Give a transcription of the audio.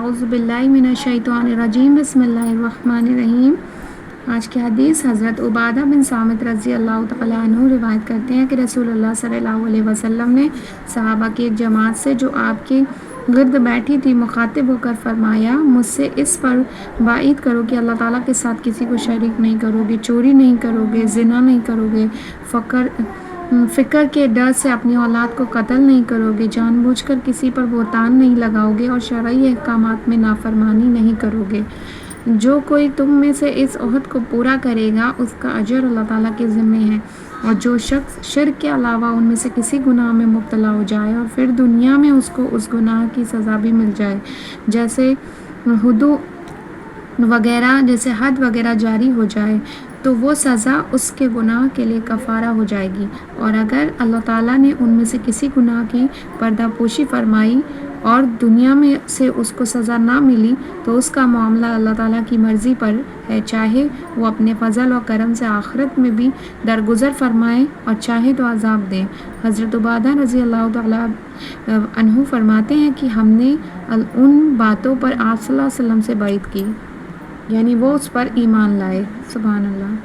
اعوذ باللہ من الشیطان الرجیم بسم اللہ الرحمن الرحیم۔ آج کی حدیث حضرت عبادہ بن صامت رضی اللہ تعالیٰ عنہ روایت کرتے ہیں کہ رسول اللہ صلی اللہ علیہ وسلم نے صحابہ کی ایک جماعت سے جو آپ کے گرد بیٹھی تھی مخاطب ہو کر فرمایا، مجھ سے اس پر وعید کرو کہ اللہ تعالیٰ کے ساتھ کسی کو شریک نہیں کرو گے، چوری نہیں کرو گے، زنا نہیں کرو گے، فقر کے ڈر سے اپنی اولاد کو قتل نہیں کرو گے، جان بوجھ کر کسی پر بہتان نہیں لگاؤ گے اور شرعی احکامات میں نافرمانی نہیں کرو گے۔ جو کوئی تم میں سے اس عہد کو پورا کرے گا اس کا اجر اللہ تعالیٰ کے ذمے ہے، اور جو شخص شرک کے علاوہ ان میں سے کسی گناہ میں مبتلا ہو جائے اور پھر دنیا میں اس کو اس گناہ کی سزا بھی مل جائے، جیسے حد وغیرہ جاری ہو جائے، تو وہ سزا اس کے گناہ کے لیے کفارہ ہو جائے گی، اور اگر اللہ تعالیٰ نے ان میں سے کسی گناہ کی پردہ پوشی فرمائی اور دنیا میں سے اس کو سزا نہ ملی تو اس کا معاملہ اللہ تعالیٰ کی مرضی پر ہے، چاہے وہ اپنے فضل و کرم سے آخرت میں بھی درگزر فرمائے اور چاہے تو عذاب دیں۔ حضرت عبادہ رضی اللہ تعالیٰ عنہ فرماتے ہیں کہ ہم نے ان باتوں پر آپ صلی اللہ علیہ وسلم سے بیعت کی، یعنی وہ اس پر ایمان لائے۔ سبحان اللہ۔